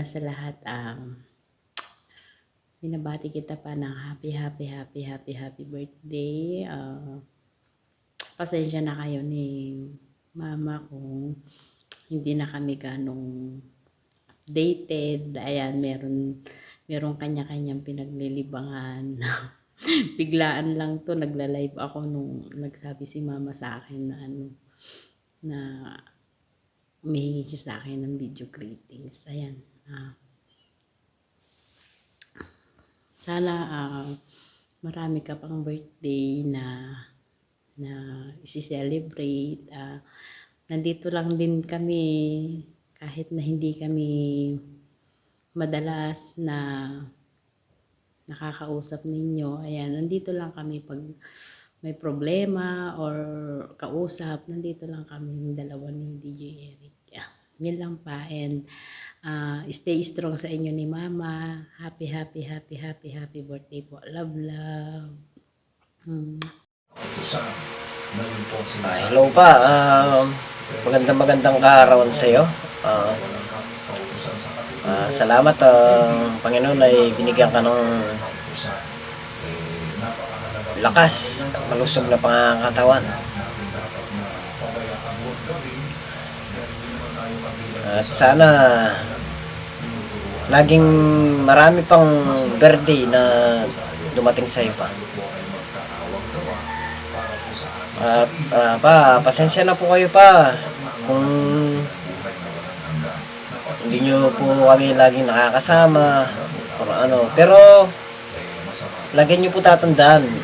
una sa lahat, binabati kita pa ng happy birthday. Pasensya na kayo ni mama kung hindi na kami ganong updated. Ayan, meron kanya-kanyang pinaglilibangan. Biglaan lang to, nagla-live ako nung nagsabi si mama sa akin na na humihingi siya sa akin ng video greetings. Ayan. Sana marami ka pang birthday na isi-celebrate. Nandito lang din kami kahit na hindi kami madalas na nakakausap ninyo. Ayan, nandito lang kami pag may problema or kausap, nandito lang kami yung dalawa ni DJ Eric. Yan lang pa, and stay strong sa inyo ni mama. Happy birthday po. Love. Hello pa, magandang kaarawan sa iyo. Salamat, Panginoon ay binigyan ka ng lakas, malusog na pangangatawan. At sana laging marami pang birthday na dumating sa iyo pa. At pasensya na po kayo pa kung hindi nyo po kami laging nakakasama or ano, pero lagi nyo po tatandaan,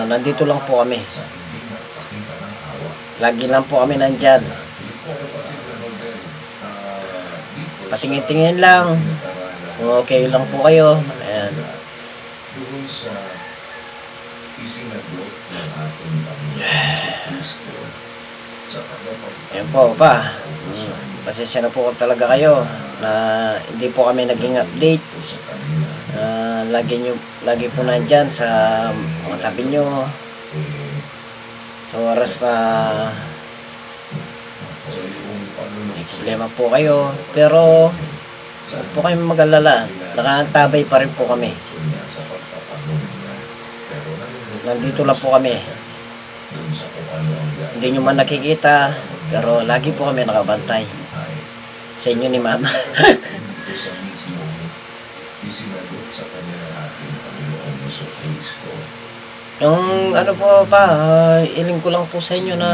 nandito lang po kami, lagi lang po kami nandyan, patingin-tingin lang kung okay lang po kayo. Ayan. Ayan po pa, pasensya na po talaga kayo na hindi po kami naging update. Lagi po nandyan sa mga tabi nyo sa oras na may problema po kayo, pero huwag po kayong mag-alala, nakaantabay pa rin po kami. Nandito lang po kami, hindi nyo man nakikita, pero lagi po kami nakabantay sa inyo ni mama. Yung ano po pa, iling ko lang po sa inyo na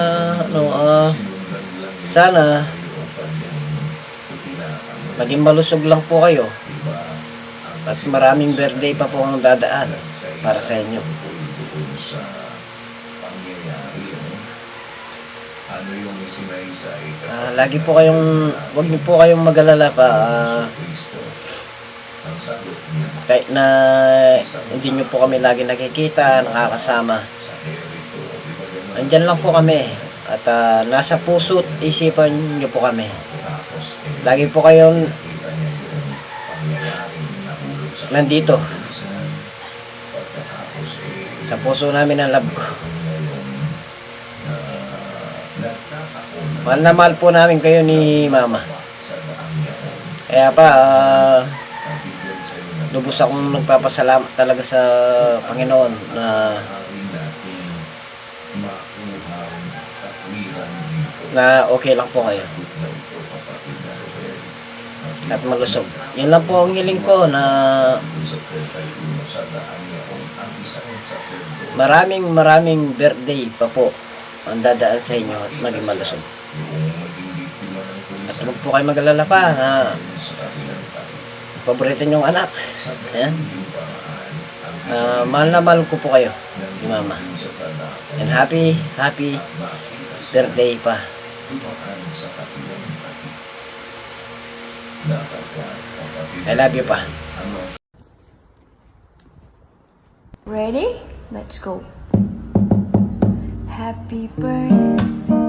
sana maging malusog lang po kayo at maraming birthday pa po ang dadaan para sa inyo. Lagi po kayong, wag niyo po kayong mag-alala pa, kahit na hindi nyo po kami lagi nakikita, nakakasama, andyan lang po kami, at nasa puso't isipan nyo po kami. Lagi po kayong nandito sa puso namin ang love ko. Mahal na mahal po namin kayo ni mama. Kaya pa, lubos akong nagpapasalamat talaga sa Panginoon na okay lang po kayo at malusog. Yan lang po ang hiling ko, na maraming birthday pa po ang dadaan sa inyo at maging malusog. At huwag po kayo mag-alala pa na paborito nyong anak. Ayan. Mahal na mahal ko po kayo ni mama. And happy birthday pa. I love you pa. Ready? Let's go. Happy birthday